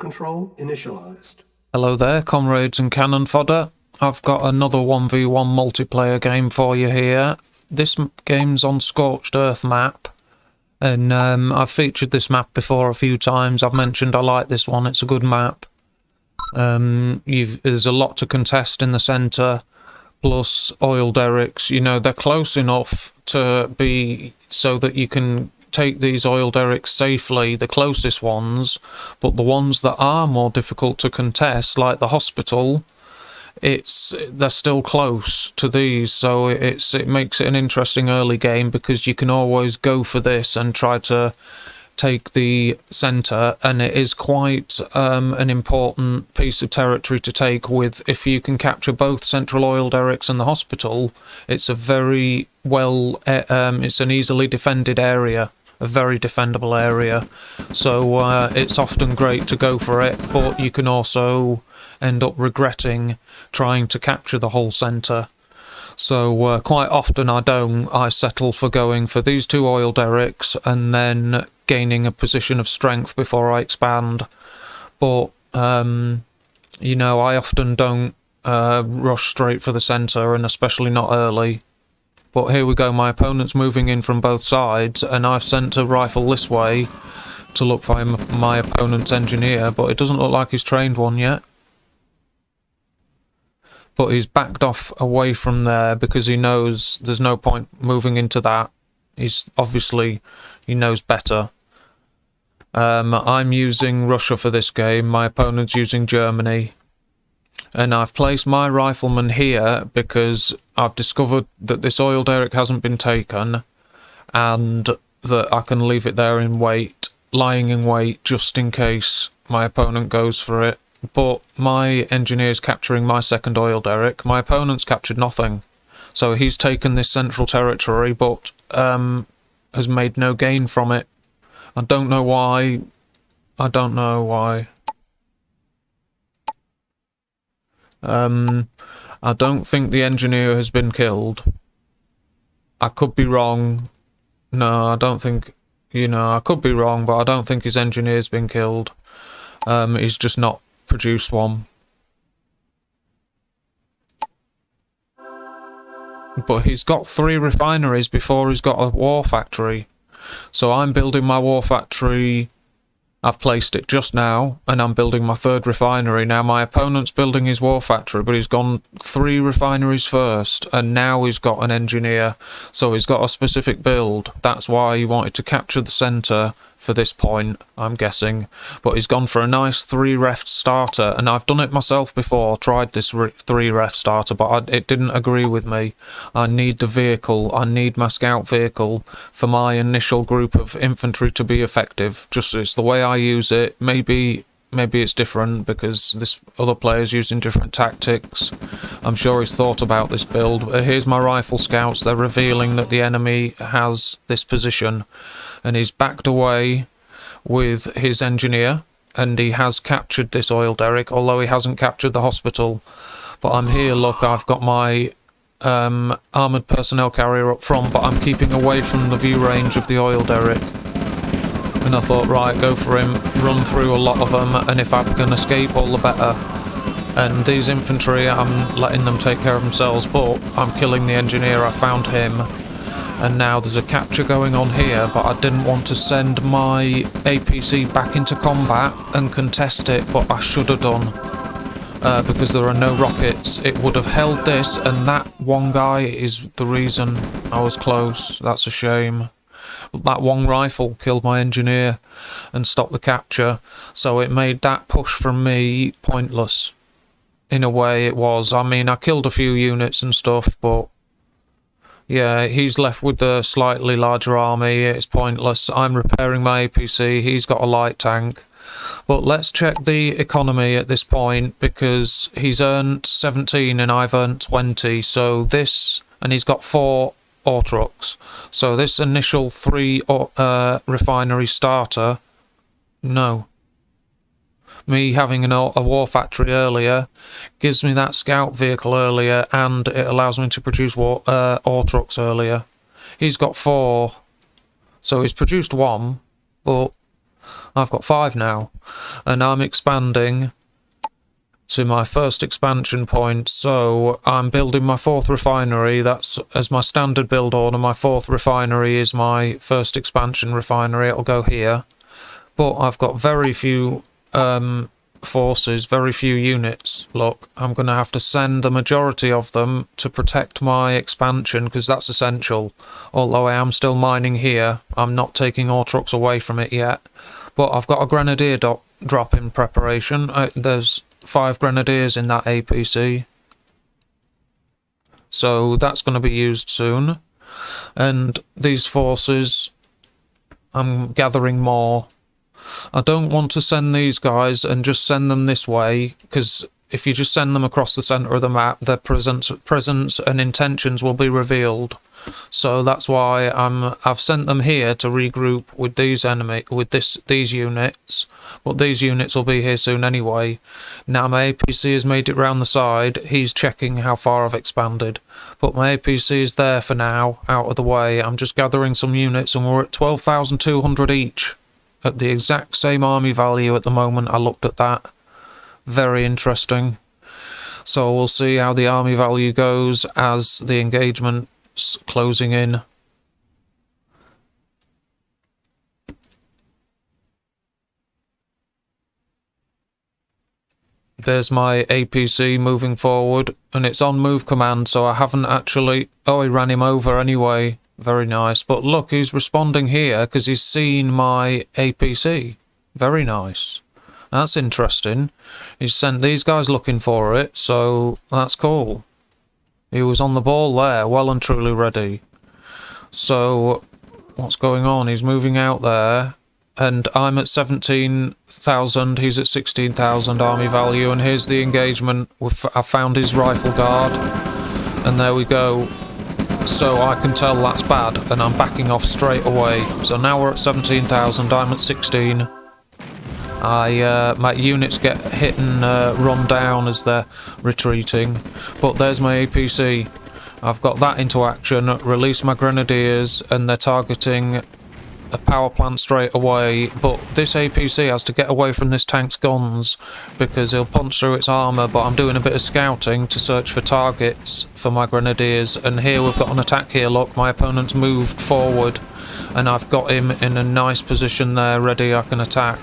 control initialized. Hello there, comrades and cannon fodder. I've got another 1v1 multiplayer game for you here. This game's on Scorched Earth map, and I've featured this map before a few times. I've mentioned I like this one, it's a good map. There's a lot to contest in the centre, plus oil derricks. You know, they're close enough to be so that you can take these oil derricks safely, the closest ones, but the ones that are more difficult to contest, like the hospital, they're still close to these, so it makes it an interesting early game, because you can always go for this and try to take the centre, and it is quite an important piece of territory to take. If you can capture both central oil derricks and the hospital, it's a very it's an easily defended area, a very defendable area, so it's often great to go for it, but you can also end up regretting trying to capture the whole centre. So quite often I settle for going for these two oil derricks and then gaining a position of strength before I expand. But you know, I often don't rush straight for the centre, and especially not early. But here we go, my opponent's moving in from both sides, and I've sent a rifle this way to look for my opponent's engineer, but it doesn't look like he's trained one yet. But he's backed off away from there because he knows there's no point moving into that. He knows better. I'm using Russia for this game, my opponent's using Germany. And I've placed my rifleman here because I've discovered that this oil derrick hasn't been taken, and that I can leave it there lying in wait, just in case my opponent goes for it. But my engineer's capturing my second oil derrick. My opponent's captured nothing. So he's taken this central territory, but has made no gain from it. I don't know why. I don't know why. I don't think the engineer has been killed. I could be wrong. No, I don't think... You know, I could be wrong, but I don't think his engineer's been killed. He's just not produced one. But he's got 3 refineries before he's got a war factory. So I'm building my war factory. I've placed it just now, and I'm building my 3rd refinery. Now my opponent's building his war factory, but he's gone 3 refineries first, and now he's got an engineer. So he's got a specific build. That's why he wanted to capture the centre for this point, I'm guessing. But he's gone for a nice 3-ref starter, and I've done it myself before, tried this 3-ref starter, but it didn't agree with me. I need the vehicle, I need my scout vehicle for my initial group of infantry to be effective. Just it's the way I use it. Maybe it's different because this other player's using different tactics. I'm sure he's thought about this build. Here's my rifle scouts. They're revealing that the enemy has this position, and he's backed away with his engineer, and he has captured this oil derrick, although he hasn't captured the hospital. But I'm here, look, I've got my armoured personnel carrier up front, but I'm keeping away from the view range of the oil derrick. And I thought, right, go for him, run through a lot of them, and if I can escape, all the better. And these infantry, I'm letting them take care of themselves, but I'm killing the engineer. I found him. And now there's a capture going on here, but I didn't want to send my APC back into combat and contest it, but I should have done. Because there are no rockets. It would have held this, and that one guy is the reason I was close. That's a shame. That one rifle killed my engineer and stopped the capture, so it made that push from me pointless. In a way it was. I mean, I killed a few units and stuff, but yeah, he's left with the slightly larger army. It's pointless. I'm repairing my APC. He's got a light tank. But let's check the economy at this point, because he's earned 17 and I've earned 20. So this, and he's got 4 ore trucks. So this initial 3 refinery starter, no. Me having a war factory earlier gives me that scout vehicle earlier, and it allows me to produce ore trucks earlier. He's got 4, so he's produced 1, but I've got 5 now. And I'm expanding to my first expansion point, so I'm building my 4th refinery. That's as my standard build order. My 4th refinery is my first expansion refinery. It'll go here. But I've got very few forces, very few units. Look, I'm going to have to send the majority of them to protect my expansion, because that's essential. Although I am still mining here, I'm not taking ore trucks away from it yet. But I've got a grenadier drop in preparation. There's 5 grenadiers in that APC. So that's going to be used soon. And these forces, I'm gathering more. I don't want to send these guys and just send them this way, because if you just send them across the centre of the map, their presence and intentions will be revealed. So that's why I've sent them here to regroup with these units. But these units will be here soon anyway. Now my APC has made it round the side. He's checking how far I've expanded. But my APC is there for now, out of the way. I'm just gathering some units, and we're at 12,200 each. At the exact same army value at the moment. I looked at that. Very interesting. So we'll see how the army value goes as the engagement's closing in. There's my APC moving forward, and it's on move command, so I haven't actually... Oh, he ran him over anyway. Very nice. But look, he's responding here because he's seen my APC. Very nice. That's interesting. He's sent these guys looking for it, so that's cool. He was on the ball there, well and truly ready. So, what's going on? He's moving out there, and I'm at 17,000, he's at 16,000 army value, and here's the engagement. I found his rifle guard, and there we go. So I can tell that's bad, and I'm backing off straight away. So now we're at 17,000, I'm at 16. My units get hit and run down as they're retreating. But there's my APC. I've got that into action, release my grenadiers, and they're targeting a power plant straight away. But this APC has to get away from this tank's guns, because he'll punch through its armour. But I'm doing a bit of scouting to search for targets for my grenadiers, and here we've got an attack here. Look, my opponent's moved forward, and I've got him in a nice position there, ready. I can attack.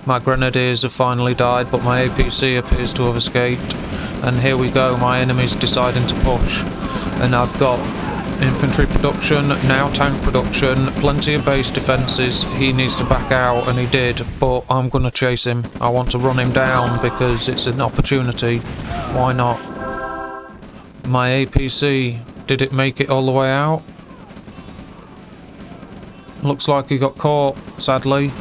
My grenadiers have finally died, but my APC appears to have escaped. And here we go, my enemy's deciding to push. And I've got infantry production, now tank production, plenty of base defences. He needs to back out, and he did, but I'm going to chase him. I want to run him down because it's an opportunity. Why not? My APC, did it make it all the way out? Looks like he got caught, sadly.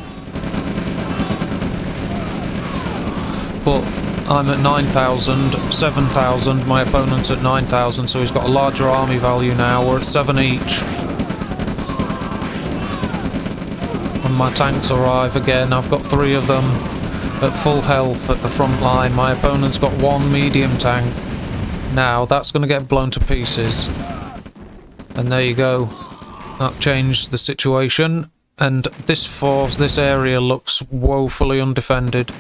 But I'm at 9,000, 7,000, my opponent's at 9,000, so he's got a larger army value now. We're at 7 each. When my tanks arrive again, I've got 3 of them at full health at the front line. My opponent's got 1 medium tank. Now, that's going to get blown to pieces. And there you go. That changed the situation. And this area looks woefully undefended.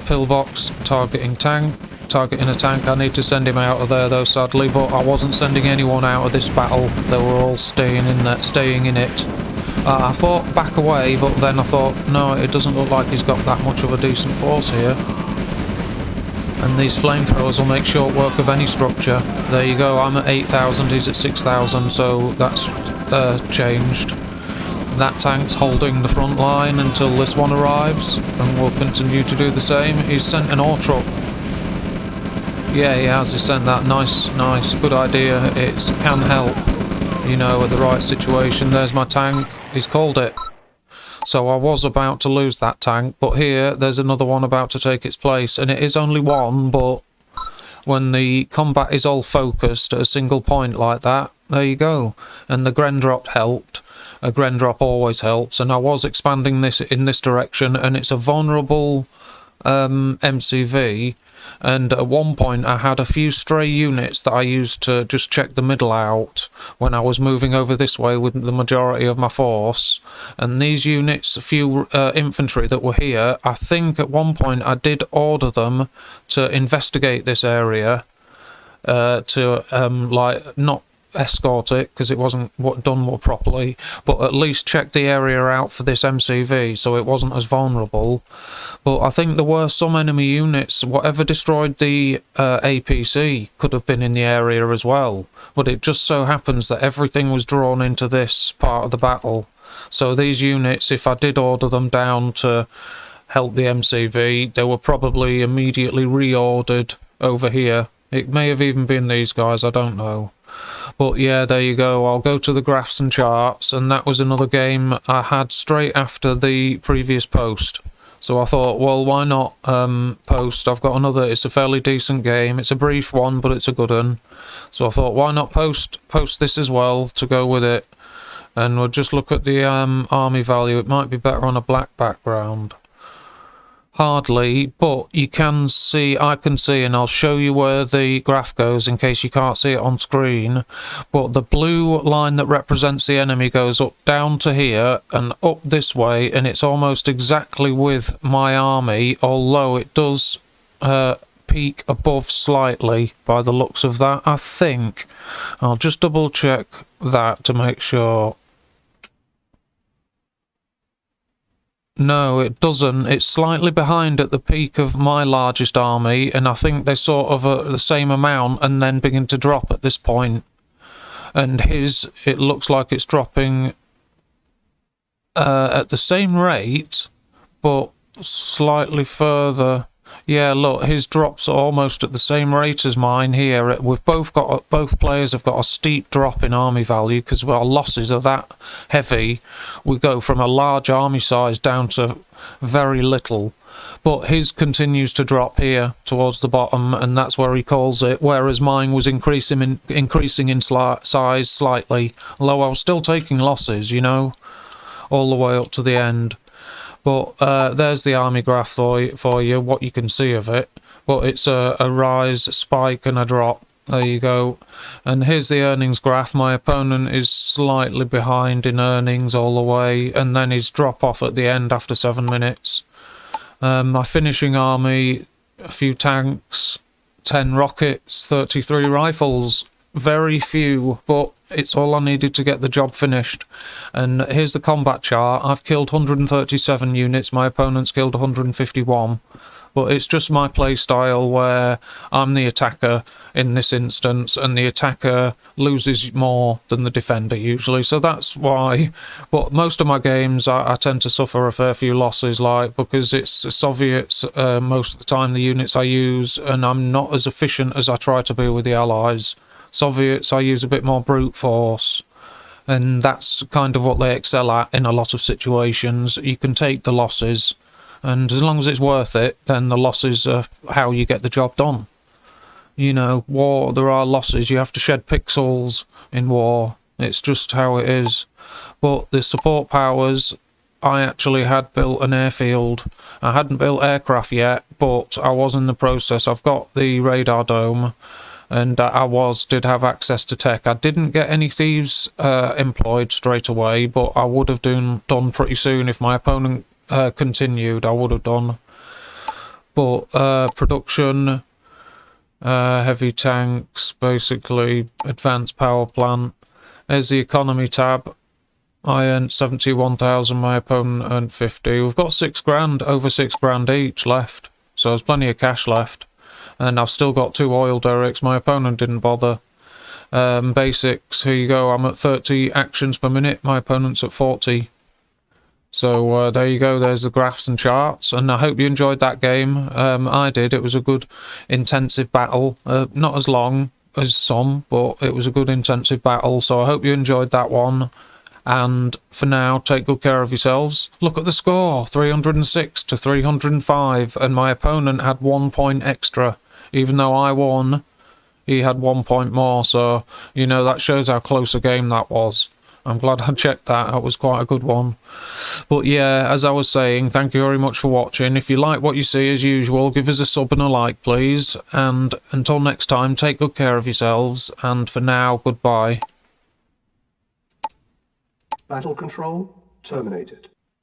Pillbox, targeting a tank. I need to send him out of there though, sadly, but I wasn't sending anyone out of this battle. They were all staying in it. I thought back away, but then I thought, no, it doesn't look like he's got that much of a decent force here. And these flamethrowers will make short work of any structure. There you go, I'm at 8,000, he's at 6,000, so that's changed. That tank's holding the front line until this one arrives, and we'll continue to do the same. He's sent an ore truck. Yeah, he has. He sent that. Nice, good idea. It can help, you know, at the right situation. There's my tank. He's called it. So I was about to lose that tank, but here, there's another one about to take its place, and it is only one, but when the combat is all focused at a single point like that, there you go. And the Gren drop helped. A Gren drop always helps, and I was expanding this in this direction, and it's a vulnerable MCV, and at one point I had a few stray units that I used to just check the middle out, when I was moving over this way with the majority of my force. And these units, a few infantry that were here, I think at one point I did order them to investigate this area, to like not escort it because it wasn't done more properly, but at least check the area out for this MCV so it wasn't as vulnerable. But I think there were some enemy units, whatever destroyed the APC could have been in the area as well, but it just so happens that everything was drawn into this part of the battle. So these units, if I did order them down to help the MCV, they were probably immediately reordered over here. It may have even been these guys, I don't know. But yeah, there you go. I'll go to the graphs and charts, and that was another game I had straight after the previous post. So I thought, well, why not post? I've got another, it's a fairly decent game. It's a brief one, but it's a good one. So I thought, why not post this as well to go with it? And we'll just look at the army value. It might be better on a black background. Hardly, but you can see, I can see, and I'll show you where the graph goes in case you can't see it on screen. But the blue line that represents the enemy goes up down to here and up this way, and it's almost exactly with my army, although it does peak above slightly by the looks of that, I think. I'll just double check that to make sure. No, it doesn't. It's slightly behind at the peak of my largest army, and I think they're sort of the same amount and then begin to drop at this point. And his, it looks like it's dropping at the same rate, but slightly further. Yeah, look, his drops are almost at the same rate as mine here. We've both players have got a steep drop in army value because our losses are that heavy. We go from a large army size down to very little. But his continues to drop here towards the bottom, and that's where he calls it, whereas mine was increasing in size slightly, although I was still taking losses, you know, all the way up to the end. But there's the army graph for you, what you can see of it. But it's a rise, a spike, and a drop. There you go. And here's the earnings graph. My opponent is slightly behind in earnings all the way, and then his drop off at the end after 7 minutes. My finishing army, a few tanks, 10 rockets, 33 rifles. Very few, but it's all I needed to get the job finished. And here's the combat chart. I've killed 137 units, my opponent's killed 151. But it's just my play style where I'm the attacker in this instance, and the attacker loses more than the defender usually. So that's why. But most of my games, I tend to suffer a fair few losses, like, because it's the Soviets most of the time, the units I use, and I'm not as efficient as I try to be with the Allies. Soviets, I use a bit more brute force, and that's kind of what they excel at in a lot of situations. You can take the losses, and as long as it's worth it, then the losses are how you get the job done. You know, war, there are losses. You have to shed pixels in war. It's just how it is. But the support powers, I actually had built an airfield. I hadn't built aircraft yet, but I was in the process. I've got the radar dome, and I did have access to tech. I didn't get any thieves employed straight away, but I would have done pretty soon if my opponent continued. I would have done. But production, heavy tanks, basically advanced power plant. There's the economy tab. I earned 71,000. My opponent earned 50. We've got $6,000, over $6,000 each left, so there's plenty of cash left. And I've still got 2 oil derricks. My opponent didn't bother. Basics, here you go. I'm at 30 actions per minute. My opponent's at 40. So there you go. There's the graphs and charts. And I hope you enjoyed that game. I did. It was a good intensive battle. Not as long as some, but it was a good intensive battle. So I hope you enjoyed that one. And for now, take good care of yourselves. Look at the score, 306 to 305, and my opponent had 1 point extra. Even though I won, he had 1 point more, so, you know, that shows how close a game that was. I'm glad I checked that. That was quite a good one. But yeah, as I was saying, thank you very much for watching. If you like what you see, as usual, give us a sub and a like, please. And until next time, take good care of yourselves. And for now, goodbye. Battle control terminated.